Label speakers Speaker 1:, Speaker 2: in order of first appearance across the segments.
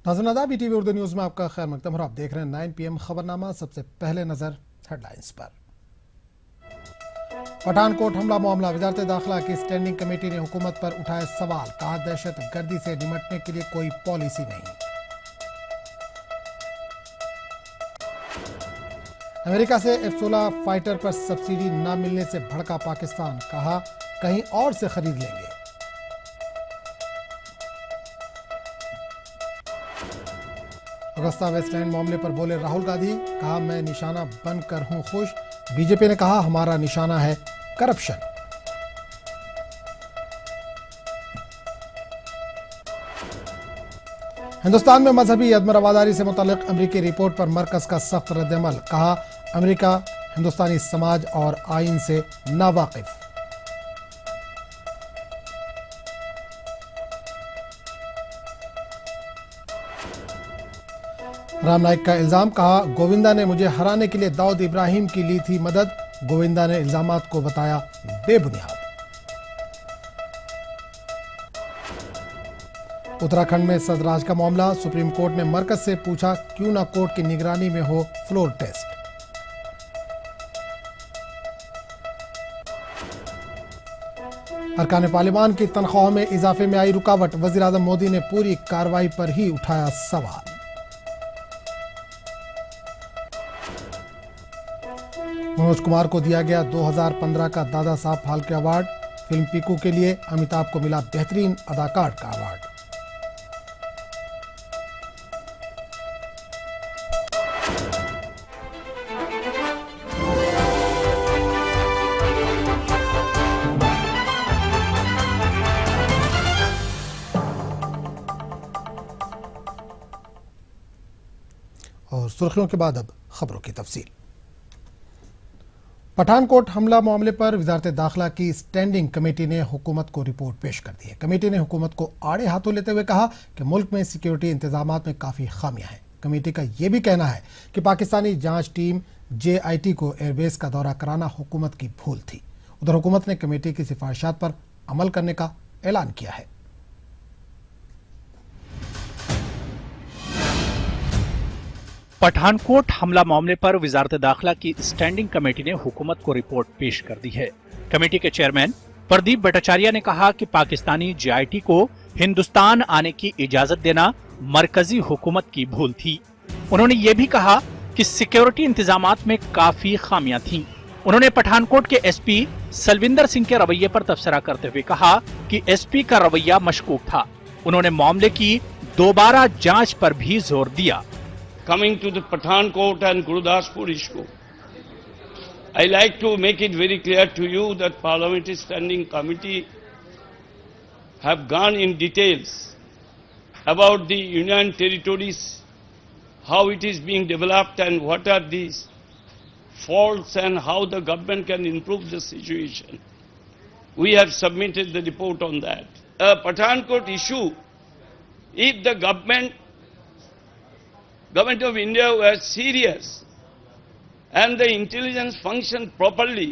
Speaker 1: नाज़रीन BTV Urdu news में आपका खैर मकदम और आप देख रहे हैं 9 PM खबरनामा। सबसे पहले नजर हेडलाइंस पर। पठानकोट हमला मामला, वजारत दाखिला की स्टैंडिंग कमेटी ने हुकूमत पर उठाए सवाल, कहा दहशत गर्दी से निपटने के लिए कोई पॉलिसी नहीं। अमेरिका से F-16 फाइटर पर सब्सिडी न मिलने से भड़का पाकिस्तान, कहा कहीं और से खरीद लेंगे। अगस्ता वेस्टलैंड मामले पर बोले राहुल गांधी, कहा मैं निशाना बनकर हूं खुश। बीजेपी ने कहा हमारा निशाना है करप्शन। हिंदुस्तान में मजहबी अदम-रवादारी से मुतल्लिक अमरीकी रिपोर्ट पर मरकज का सख्त रद्द-ए-अमल, कहा अमरीका हिंदुस्तानी समाज और आईन से नावाकिफ। राम नाइक का इल्जाम, कहा गोविंदा ने मुझे हराने के लिए दाऊद इब्राहिम की ली थी मदद। गोविंदा ने इल्जामात को बताया बेबुनियाद। उत्तराखंड में सदराज का मामला, सुप्रीम कोर्ट ने मरकज से पूछा क्यों ना कोर्ट की निगरानी में हो फ्लोर टेस्ट। अरकान पार्लिमान की तनख्वाहों में इजाफे में आई रुकावट, वजीर आजम मोदी ने पूरी कार्रवाई पर ही उठाया सवाल। मनोज कुमार को दिया गया 2015 का दादा साहब फाल्के अवार्ड। फिल्म पीकू के लिए अमिताभ को मिला बेहतरीन अदाकार का अवार्ड। और सुर्खियों के बाद अब खबरों की तफसील। पठानकोट हमला मामले पर वजारत दाखिला की स्टैंडिंग कमेटी ने हुकूमत को रिपोर्ट पेश कर दी है। कमेटी ने हुकूमत को आड़े हाथों लेते हुए कहा कि मुल्क में सिक्योरिटी इंतजामात में काफी खामियां हैं। कमेटी का यह भी कहना है कि पाकिस्तानी जांच टीम JIT को एयरबेस का दौरा कराना हुकूमत की भूल थी। उधर हुकूमत ने कमेटी की सिफारिशात पर अमल करने का ऐलान किया है।
Speaker 2: पठानकोट हमला मामले पर वजारत दाखिला की स्टैंडिंग कमेटी ने हुकूमत को रिपोर्ट पेश कर दी है। कमेटी के चेयरमैन प्रदीप भट्टाचार्य ने कहा कि पाकिस्तानी JIT को हिंदुस्तान आने की इजाजत देना मरकजी हुकूमत की भूल थी। उन्होंने ये भी कहा कि सिक्योरिटी इंतजामात में काफी खामियां थीं। उन्होंने पठानकोट के SP सलविंदर सिंह के रवैये पर तबसरा करते हुए कहा कि SP का रवैया मशकूक था। उन्होंने मामले की दोबारा जांच पर भी जोर दिया।
Speaker 3: Coming to the Pathankot and Gurudaspur issue, I like to make it very clear to you that Parliamentary Standing Committee have gone in details about the Union territories, how it is being developed and what are these faults and how the government can improve the situation. We have submitted the report on that. Pathankot issue, if the government of India were serious and the intelligence functioned properly,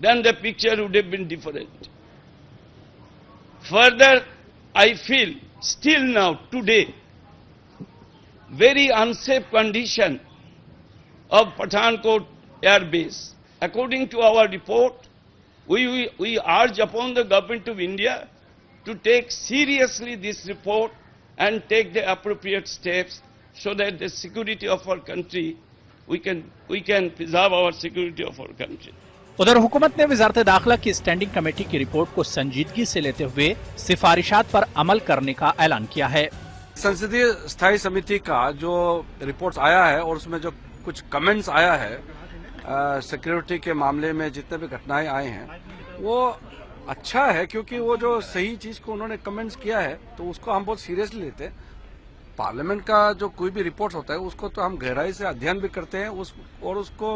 Speaker 3: then the picture would have been different. Further, I feel still now today very unsafe condition of Pathankot Air Base. According to our report, we urge upon the government of India to take seriously this report and take the appropriate steps so that the security of our country, we can preserve our security of our country.
Speaker 2: उधर हुकूमत ने वजारत दाखिला की standing committee की report को संजीदगी से लेते हुए सिफारिशात पर अमल करने का ऐलान किया है।
Speaker 4: संसदीय स्थायी समिति का जो रिपोर्ट्स आया है और उसमें जो कुछ कमेंट्स आया है सिक्योरिटी के मामले में जितने भी घटनाएं आए हैं वो अच्छा है, क्योंकि वो जो सही चीज को उन्होंने कमेंट्स किया है तो उसको हम बहुत सीरियसली लेते हैं। पार्लियामेंट का जो कोई भी रिपोर्ट होता है उसको तो हम गहराई से अध्ययन भी करते हैं और उसको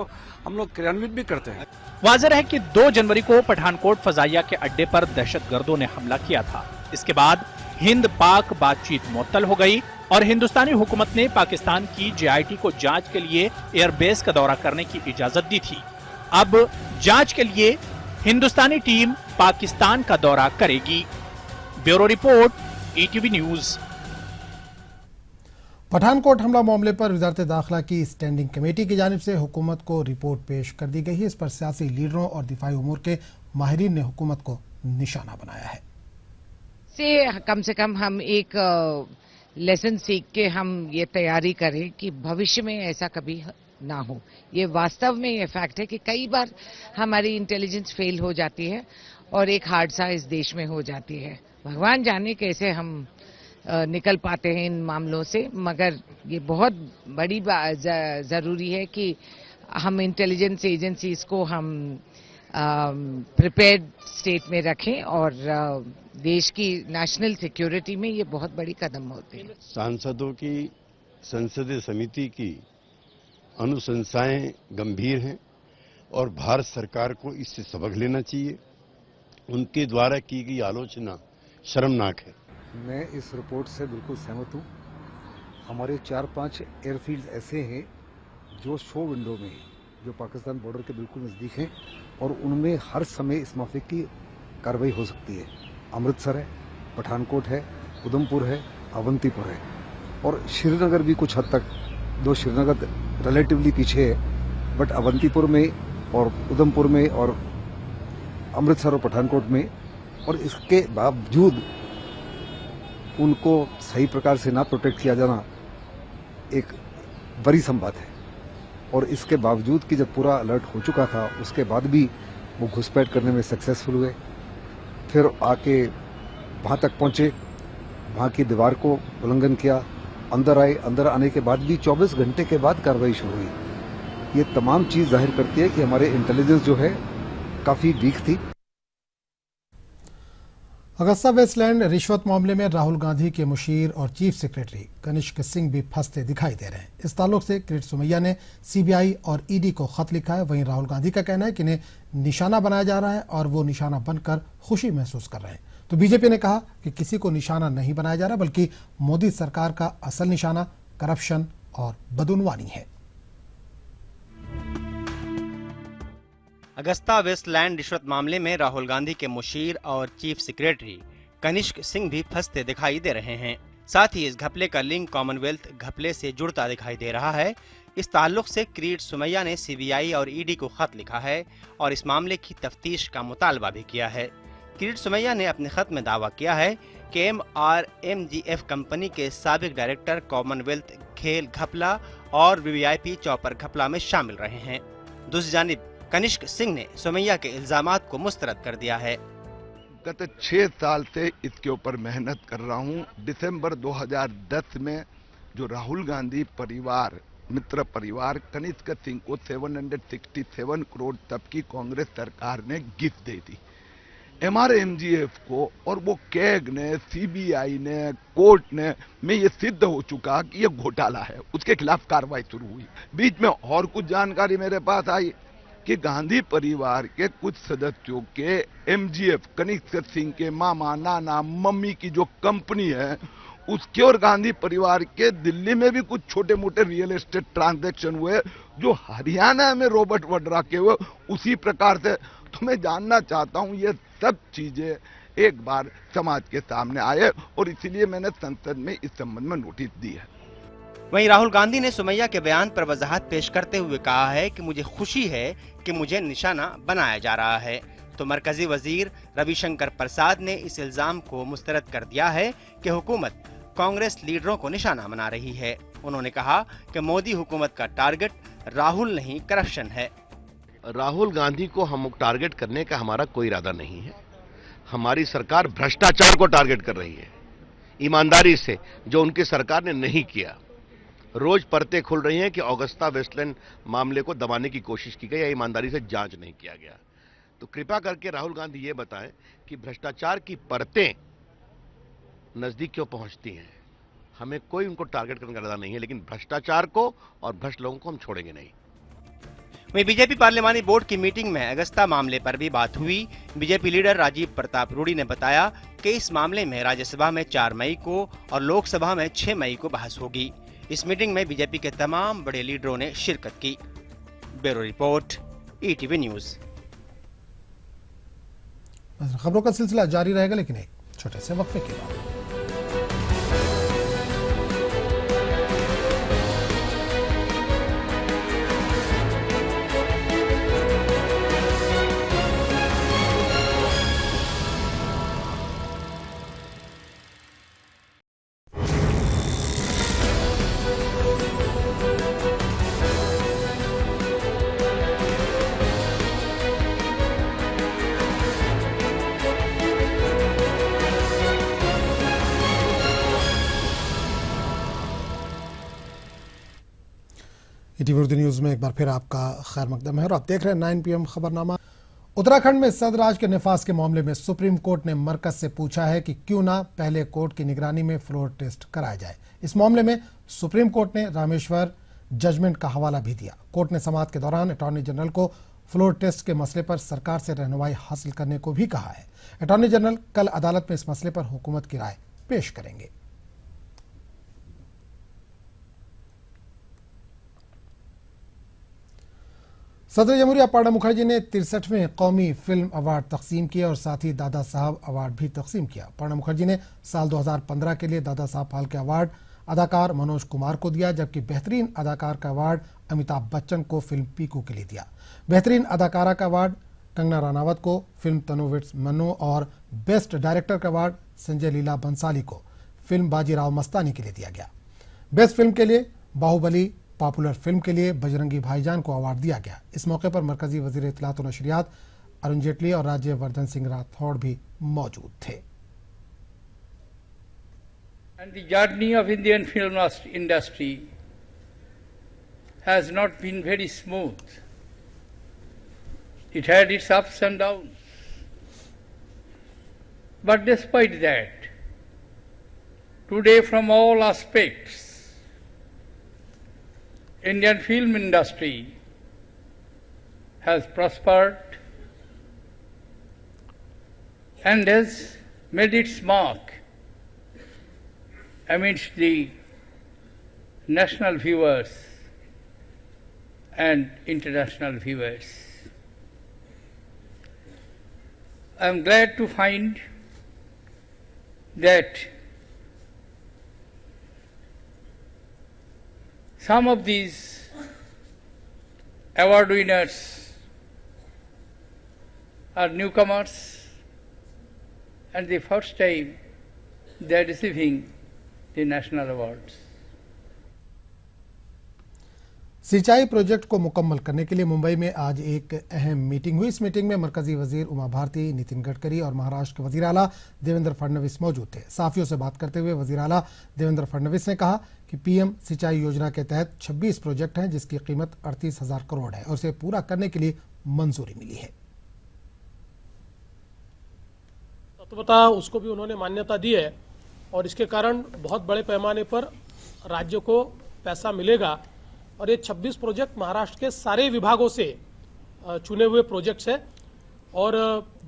Speaker 4: हम लोग क्रियान्वित भी करते हैं।
Speaker 2: वाज़ेह है कि 2 जनवरी को पठानकोट फजाइया के अड्डे पर दहशतगर्दों ने हमला किया था। इसके बाद हिंद पाक बातचीत मुअत्तल हो गई और हिंदुस्तानी हुकूमत ने पाकिस्तान की JIT को जांच के लिए एयरबेस का दौरा करने की इजाजत दी थी। अब जांच के लिए हिंदुस्तानी टीम पाकिस्तान का दौरा करेगी। Bureau report ETV news.
Speaker 1: Pathankot हमला मामले पर वजारत दाखिला की स्टैंडिंग कमेटी की जानिब से हुकूमत को रिपोर्ट पेश कर दी गई है। इस पर सियासी लीडरों और दिफाई उमूर के माहिरीन ने हुकूमत को निशाना बनाया है।
Speaker 5: कम से कम हम एक लेसन सीख के हम ये तैयारी करें कि भविष्य में ऐसा कभी ना हो। ये वास्तव में ये फैक्ट है कि कई बार हमारी इंटेलिजेंस फेल हो जाती है और एक हादसा इस देश में हो जाती है। भगवान जाने कैसे हम निकल पाते हैं इन मामलों से, मगर ये बहुत बड़ी जरूरी है कि हम इंटेलिजेंस एजेंसीज को हम प्रिपेयर्ड स्टेट में रखें और देश की नेशनल सिक्योरिटी में ये बहुत बड़ी कदम होते हैं।
Speaker 6: सांसदों की संसदीय समिति की अनुशंसाएं गंभीर हैं और भारत सरकार को इससे सबक लेना चाहिए। उनके द्वारा की गई आलोचना शर्मनाक है।
Speaker 7: मैं इस रिपोर्ट से बिल्कुल सहमत हूँ। हमारे 4-5 एयरफील्ड ऐसे हैं जो शो विंडो में हैं, जो पाकिस्तान बॉर्डर के बिल्कुल नज़दीक हैं और उनमें हर समय इस माफिक की कार्रवाई हो सकती है। अमृतसर है, पठानकोट है, उधमपुर है, अवंतीपुर है और श्रीनगर भी कुछ हद तक, दो श्रीनगर रिलेटिवली पीछे है, बट अवंतीपुर में और उधमपुर में और अमृतसर और पठानकोट में, और इसके बावजूद उनको सही प्रकार से ना प्रोटेक्ट किया जाना एक बड़ी बात है। और इसके बावजूद कि जब पूरा अलर्ट हो चुका था उसके बाद भी वो घुसपैठ करने में सक्सेसफुल हुए। फिर आके वहाँ तक पहुँचे, वहाँ की दीवार को उल्लंघन किया, अंदर आए, अंदर आने के बाद भी 24 घंटे के बाद कार्रवाई शुरू हुई। ये तमाम चीज़ जाहिर करती है कि हमारे इंटेलिजेंस जो है काफ़ी वीक थी।
Speaker 1: अगस्ता वेस्टलैंड रिश्वत मामले में राहुल गांधी के मुशीर और चीफ सेक्रेटरी कनिष्क सिंह भी फंसते दिखाई दे रहे हैं। इस ताल्लुक से किरीट सोमैया ने सीबीआई और ईडी को खत लिखा है। वहीं राहुल गांधी का कहना है कि इन्हें निशाना बनाया जा रहा है और वो निशाना बनकर खुशी महसूस कर रहे हैं। तो बीजेपी ने कहा कि किसी को निशाना नहीं बनाया जा रहा, बल्कि मोदी सरकार का असल निशाना करप्शन और बदउनवानी है।
Speaker 8: अगस्ता वेस्टलैंड रिश्वत मामले में राहुल गांधी के मुशीर और चीफ सेक्रेटरी कनिष्क सिंह भी फंसते दिखाई दे रहे हैं। साथ ही इस घपले का लिंक कॉमनवेल्थ घपले से जुड़ता दिखाई दे रहा है। इस ताल्लुक से किरीट सोमैया ने सीबीआई और ईडी को खत लिखा है और इस मामले की तफ्तीश का मुतालबा भी किया है। किरीट सोमैया ने अपने खत में दावा किया है कि MRMGF कंपनी के साबिक डायरेक्टर कॉमनवेल्थ खेल घपला और वीवीआईपी चौपर घपला में शामिल रहे हैं। दूसरी जानिब कनिष्क सिंह ने सोमैया के इल्जामात को मुस्तरद कर दिया है।
Speaker 9: गत 6 साल से इसके ऊपर मेहनत कर रहा हूं। दिसंबर 2010 में जो राहुल गांधी परिवार, मित्र परिवार कनिष्क सिंह को 767 करोड़ तक की कांग्रेस सरकार ने गिफ्ट दे दी MRMGF को, और वो कैग ने, सीबीआई ने, कोर्ट ने में ये सिद्ध हो चुका कि ये घोटाला है। उसके खिलाफ कार्रवाई शुरू हुई। बीच में और कुछ जानकारी मेरे पास आई कि गांधी परिवार के कुछ सदस्यों के MGF कनिष्क सिंह के मामा, नाना, मम्मी की जो कंपनी है उसके और गांधी परिवार के दिल्ली में भी कुछ छोटे मोटे रियल एस्टेट ट्रांजैक्शन हुए जो हरियाणा में रॉबर्ट वड्रा के हुए उसी प्रकार से। तो मैं जानना चाहता हूं ये सब चीजें एक बार समाज के सामने आए और इसीलिए मैंने संसद में इस संबंध में नोटिस दी है।
Speaker 8: वहीं राहुल गांधी ने सोमैया के बयान पर वजाहत पेश करते हुए कहा है कि मुझे खुशी है कि मुझे निशाना बनाया जा रहा है। तो मरकजी वजीर रविशंकर प्रसाद ने इस इल्जाम को मुस्तरद कर दिया है कि हुकूमत कांग्रेस लीडरों को निशाना बना रही है। उन्होंने कहा कि मोदी हुकूमत का टारगेट राहुल नहीं, करप्शन है।
Speaker 10: राहुल गांधी को हम टारगेट करने का हमारा कोई इरादा नहीं है। हमारी सरकार भ्रष्टाचार को टारगेट कर रही है, ईमानदारी से, जो उनकी सरकार ने नहीं किया। रोज परतें खुल रही हैं कि अगस्ता वेस्टलैंड मामले को दबाने की कोशिश की गई या ईमानदारी से जांच नहीं किया गया। तो कृपया करके राहुल गांधी ये बताएं कि भ्रष्टाचार की परतें नजदीक क्यों पहुंचती हैं। हमें कोई उनको टारगेट करने का इरादा नहीं है, लेकिन भ्रष्टाचार को और भ्रष्ट लोगों को हम छोड़ेंगे नहीं।
Speaker 8: वहीं बीजेपी पार्लिमानी बोर्ड की मीटिंग में अगस्ता मामले पर भी बात हुई। बीजेपी लीडर राजीव प्रताप रूडी ने बताया कि इस मामले में राज्यसभा में 4 मई को और लोकसभा में 6 मई को बहस होगी। इस मीटिंग में बीजेपी के तमाम बड़े लीडरों ने शिरकत की। Bureau report, ETV news.
Speaker 1: खबरों का सिलसिला जारी रहेगा, लेकिन एक छोटे से वक्फे के बाद। ईटीवी उर्दू न्यूज में एक बार फिर आपका खैर मकदम है और आप देख रहे हैं 9 PM खबरनामा। उत्तराखंड में सदराज के निफास के मामले में सुप्रीम कोर्ट ने मरकज से पूछा है कि क्यों ना पहले कोर्ट की निगरानी में फ्लोर टेस्ट कराया जाए। इस मामले में सुप्रीम कोर्ट ने रामेश्वर जजमेंट का हवाला भी दिया। कोर्ट ने समाअत के दौरान अटॉर्नी जनरल को फ्लोर टेस्ट के मसले पर सरकार से रहनुमाई हासिल करने को भी कहा है। अटॉर्नी जनरल कल अदालत में इस मसले पर हुकूमत की राय पेश करेंगे। सदर जमहूरिया प्रणब मुखर्जी ने 63वें कौमी फिल्म अवार्ड तकसीम किए और साथ ही दादा साहब अवार्ड भी तकसीम किया। प्रणब मुखर्जी ने साल 2015 के लिए दादा साहब फाल्के अवार्ड अदाकार मनोज कुमार को दिया, जबकि बेहतरीन अदाकार का अवार्ड अमिताभ बच्चन को फिल्म पीकू के लिए दिया। बेहतरीन अदाकारा का अवार्ड कंगना रनावत को, फिल्म तनुविट्स मन्नू और बेस्ट डायरेक्टर का अवार्ड संजय लीला बंसाली को फिल्म बाजीराव मस्तानी के लिए दिया गया। बेस्ट फिल्म के लिए बाहुबली, पॉपुलर फिल्म के लिए बजरंगी भाईजान को अवार्ड दिया गया। इस मौके पर मरकजी वजीर इत्तलात और नशरियात अरुण जेटली और राज्यवर्धन सिंह राठौड़ भी मौजूद थे।
Speaker 11: And the journey of Indian film industry has not been very smooth. It had its ups and downs. But despite that, today from all aspects, Indian film industry has prospered and has made its mark amidst the national viewers and international viewers. I am glad to find that some of these award winners are newcomers, and the first time they are receiving the national awards.
Speaker 1: सिंचाई project को मुकम्मल करने के लिए मुंबई में आज एक अहम मीटिंग हुई। इस मीटिंग में मरकजी वजीर उमा भारती, नितिन गडकरी और महाराष्ट्र के वजीर आला देवेंद्र फडणवीस मौजूद थे। साफियों से बात करते हुए वजीर आला देवेंद्र फडणवीस ने कहा कि पीएम सिंचाई योजना के तहत 26 प्रोजेक्ट हैं जिसकी कीमत 38,000 करोड़ है और इसे पूरा करने के लिए मंजूरी मिली है।
Speaker 12: तत्वतः उसको भी उन्होंने मान्यता दी है और इसके कारण बहुत बड़े पैमाने पर राज्य को पैसा मिलेगा और ये 26 प्रोजेक्ट महाराष्ट्र के सारे विभागों से चुने हुए प्रोजेक्ट्स हैं और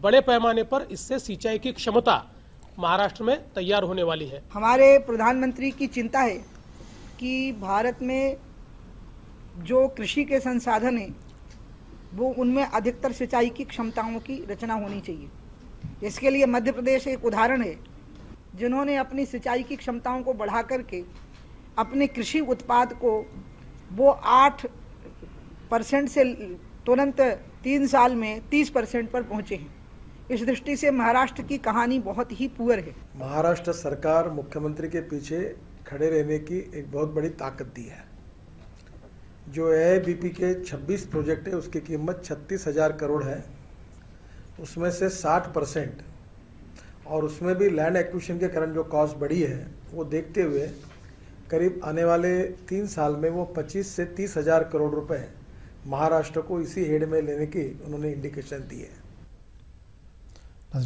Speaker 12: बड़े पैमाने पर इससे सिंचाई की क्षमता महाराष्ट्र में तैयार होने वाली है।
Speaker 13: हमारे प्रधानमंत्री की चिंता है कि भारत में जो कृषि के संसाधन हैं वो उनमें अधिकतर सिंचाई की क्षमताओं की रचना होनी चाहिए। इसके लिए मध्य प्रदेश एक उदाहरण है, जिन्होंने अपनी सिंचाई की क्षमताओं को बढ़ा करके अपने कृषि उत्पाद को वो 8% से तुरंत 3 साल में 30% पर पहुंचे हैं। इस दृष्टि से महाराष्ट्र की कहानी बहुत ही पुअर है।
Speaker 14: महाराष्ट्र सरकार मुख्यमंत्री के पीछे खड़े रहने की एक बहुत बड़ी ताकत दी है। जो एआईबीपी के 26 प्रोजेक्ट है उसकी कीमत 36,000 करोड़ है, उसमें से 60% और उसमें भी लैंड एक्विजिशन के कारण जो कॉस्ट बढ़ी है वो देखते हुए करीब आने वाले 3 साल में वो 25 से 30,000 करोड़ रुपए महाराष्ट्र को इसी हेड में लेने की उन्होंने इंडिकेशन दी है।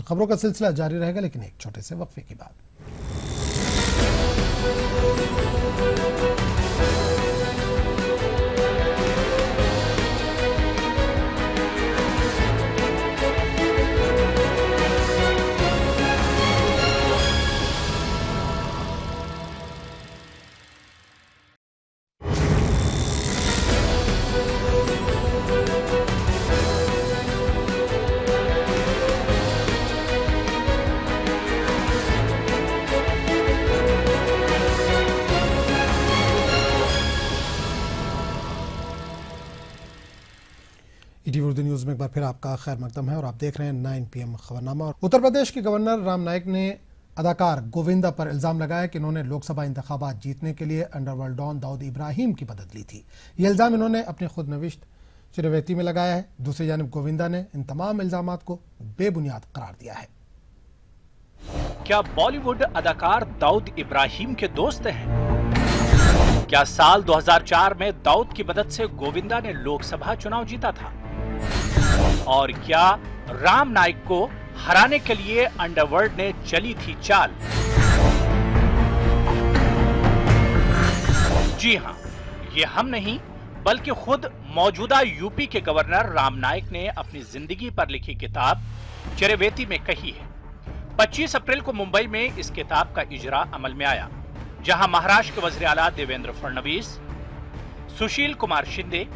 Speaker 1: खबरों का सिलसिला जारी रहेगा, लेकिन एक छोटे से वक्फे की बात। ईटीवी उर्दू न्यूज में एक बार फिर आपका खैर मकदम है और आप देख रहे हैं 9 PM खबरनामा। उत्तर प्रदेश के गवर्नर राम नाईक ने अदाकार गोविंदा पर इल्जाम लगाया कि इन्होंने लोकसभा इंतखाबात जीतने के लिए अंडरवर्ल्ड डॉन दाऊद इब्राहिम की मदद ली थी। यह इल्जाम इन्होंने अपने खुद नविश्त चिरवैती में लगाया है। दूसरी जानिब गोविंदा ने इन तमाम इल्जामात को बेबुनियाद करार दिया है।
Speaker 2: क्या बॉलीवुड अदाकार दाऊद इब्राहिम के दोस्त हैं? क्या साल 2004 में दाऊद की मदद से गोविंदा ने लोकसभा चुनाव जीता था? और क्या राम नाईक को हराने के लिए अंडरवर्ल्ड ने चली थी चाल? जी हां, ये हम नहीं बल्कि खुद मौजूदा यूपी के गवर्नर राम नाईक ने अपनी जिंदगी पर लिखी किताब चरैवेती में कही है। 25 अप्रैल को मुंबई में इस किताब का इजरा अमल में आया, जहां महाराष्ट्र के वज़ीर आला देवेंद्र फडणवीस, सुशील कुमार शिंदे,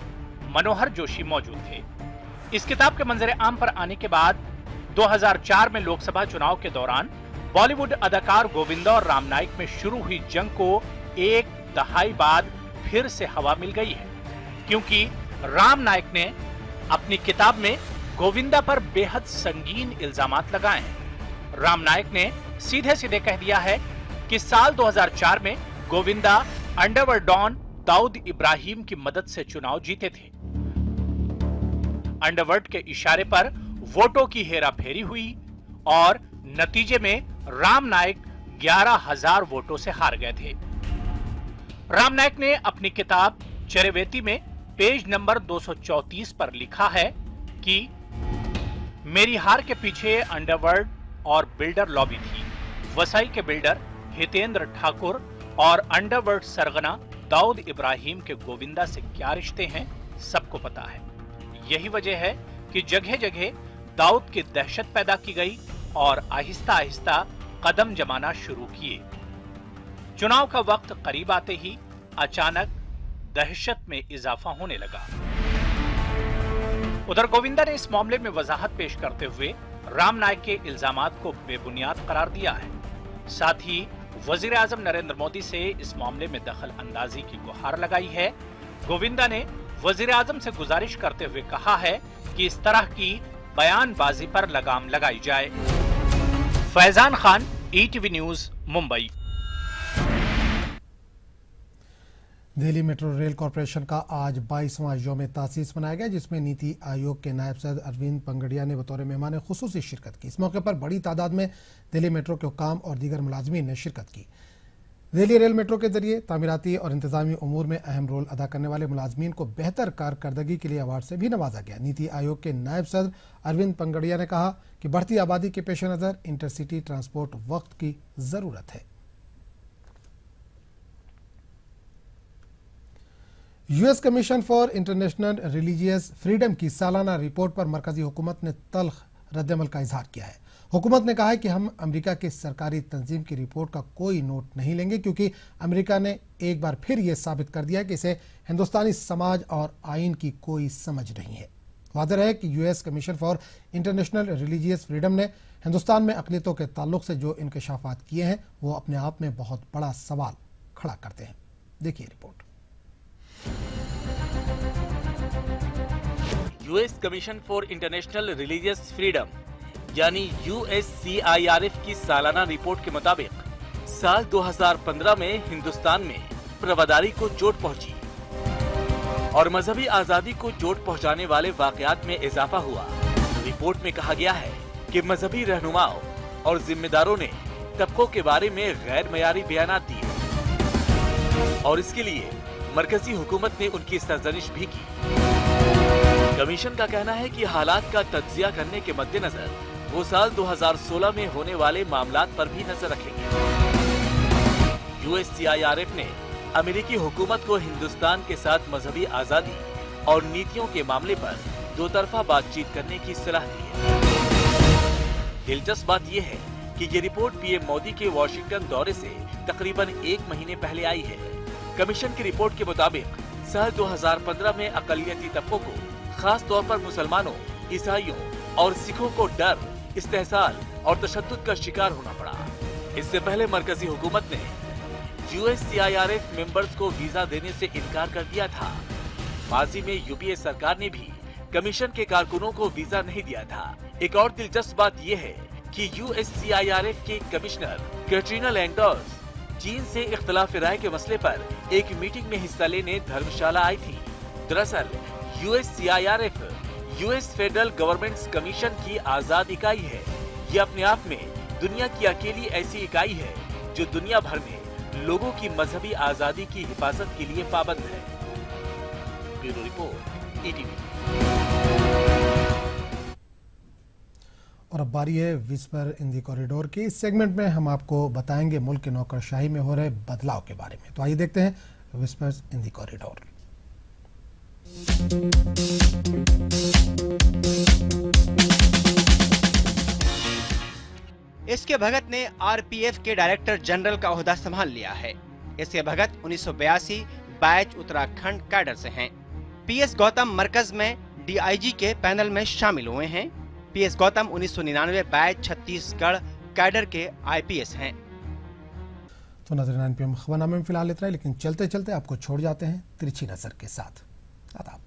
Speaker 2: मनोहर जोशी मौजूद थे। इस किताब के मंजर आम पर आने के बाद 2004 में लोकसभा चुनाव के दौरान बॉलीवुड अदाकार गोविंदा और राम नाईक में शुरू हुई जंग को एक दहाई बाद फिर से हवा मिल गई है, क्योंकि राम नाईक ने अपनी किताब में गोविंदा पर बेहद संगीन इल्जामात लगाए हैं। राम नाईक ने सीधे सीधे कह दिया है कि साल 2004 में गोविंदा अंडरवर्ल्ड डॉन दाऊद इब्राहिम की मदद से चुनाव जीते थे। अंडरवर्ल्ड के इशारे पर वोटों की हेराफेरी हुई और नतीजे में राम नाईक 11,000 वोटों से हार गए थे। राम नाईक ने अपनी किताब चरैवेती में पेज नंबर 234 पर लिखा है कि मेरी हार के पीछे अंडरवर्ल्ड और बिल्डर लॉबी थी। वसई के बिल्डर हितेंद्र ठाकुर और अंडरवर्ल्ड सरगना दाऊद इब्राहिम के गोविंदा से क्या रिश्ते हैं, सबको पता है। यही वजह है कि जगह जगह दाऊद की दहशत पैदा की गई और आहिस्ता आहिस्ता कदम जमाना शुरू किए। चुनाव का वक्त करीब आते ही अचानक दहशत में इजाफा होने लगा। उधर गोविंदा ने इस मामले में वजाहत पेश करते हुए राम नाईक के इल्जामात को बेबुनियाद करार दिया है। साथ ही वजीर आजम नरेंद्र मोदी से इस मामले में दखल अंदाजी की गुहार लगाई है। गोविंदा ने वजीर आजम से गुजारिश करते हुए कहा है कि इस तरह की बयानबाजी पर लगाम लगाई जाए। Faizan Khan, ETV news, Mumbai.
Speaker 1: Delhi metro rail corporation का आज 22वां यौम तासीस मनाया गया, जिसमें नीति आयोग के नायब सदर अरविंद पंगड़िया ने बतौर मेहमान खुसूसी शिरकत की। इस मौके पर बड़ी तादाद में दिल्ली मेट्रो के हुक्काम और दीगर मुलाजमीन ने शिरकत की। दिल्ली रेल मेट्रो के जरिए तामीराती और इंतजामी उमूर में अहम रोल अदा करने वाले मुलाजमीन को बेहतर कारकर्दगी के लिए अवार्ड से भी नवाजा गया। नीति आयोग के नायब सदर अरविंद पंगड़िया ने कहा कि बढ़ती आबादी के पेश नज़र इंटरसिटी ट्रांसपोर्ट वक्त की जरूरत है। US commission for international religious freedom की सालाना रिपोर्ट पर मरकजी हुकूमत ने तल्ख रद्दमल का इजहार किया है। हुकूमत ने कहा है कि हम अमेरिका की सरकारी तंजीम की रिपोर्ट का कोई नोट नहीं लेंगे, क्योंकि अमेरिका ने एक बार फिर यह साबित कर दिया कि इसे हिंदुस्तानी समाज और आइन की कोई समझ नहीं है। वाज़ेह है कि US commission for international religious freedom ने हिंदुस्तान में अक़लियतों के ताल्लुक से जो इंकशाफात किए हैं वो अपने आप में बहुत बड़ा सवाल खड़ा करते हैं। देखिए report.
Speaker 15: US commission for international religious freedom यानी USCIRF की सालाना रिपोर्ट के मुताबिक साल 2015 में हिंदुस्तान में प्रवदारी को चोट पहुंची और मजहबी आजादी को चोट पहुंचाने वाले वाकयात में इजाफा हुआ। रिपोर्ट में कहा गया है कि मजहबी रहनुमाओं और जिम्मेदारों ने तबकों के बारे में गैर मयारी बयानात दिए और इसके लिए मरकजी हुकूमत ने उनकी सरजनिश भी की। कमीशन का कहना है कि हालात का तज्जिया करने के मद्देनजर वो साल 2016 में होने वाले मामलात पर भी नजर रखेंगे। USCIRF ने अमेरिकी हुकूमत को हिंदुस्तान के साथ मजहबी आजादी और नीतियों के मामले पर दो तरफा बातचीत करने की सलाह दी है। दिलचस्प बात यह है कि ये रिपोर्ट पीएम मोदी के वॉशिंगटन दौरे से तकरीबन 1 महीने पहले आई है। कमीशन की रिपोर्ट के मुताबिक साल 2015 में अकलियती तबकों को, खास तौर पर मुसलमानों, ईसाइयों और सिखों को डर, इस्तेहसाल और तशद्दुद का शिकार होना पड़ा। इससे पहले मरकजी हुकूमत ने USCIRF मेंबर्स को वीजा देने से इनकार कर दिया था। माजी में यूपीए सरकार ने भी कमीशन के कारकुनों को वीजा नहीं दिया था। एक और दिलचस्प बात यह है कि USCIRF के कमिश्नर कैटरीना लैंडर्स चीन से इख्तिलाफ राय के मसले पर एक मीटिंग में हिस्सा लेने धर्मशाला आई थी। दरअसल USCIRF US federal governments commission की आजाद इकाई है। ये अपने आप में दुनिया की अकेली ऐसी इकाई है जो दुनिया भर में लोगों की मजहबी आजादी की हिफाजत के लिए पाबंद है। Bureau report, ETV.
Speaker 1: और अब बारी है विस्पर इन दी कॉरिडोर की। इस सेगमेंट में हम आपको बताएंगे मुल्क की नौकरशाही में हो रहे बदलाव के बारे में। तो आइए देखते हैं विस्पर्स इन दी कॉरिडोर।
Speaker 8: इसके भगत ने आरपीएफ के डायरेक्टर जनरल का ओहदा संभाल लिया है। इसके भगत 1982 बैच उत्तराखंड कैडर से हैं। पीएस गौतम मरकज में डीआईजी के पैनल में शामिल हुए हैं। PS Gautam 1999 batch Chhattisgarh cadre के आईपीएस हैं।
Speaker 1: तो नजर एनपीएम खबरनामे में फिलहाल इतना ही, लेकिन चलते चलते आपको छोड़ जाते हैं तिरछी नजर के साथ। आदाब।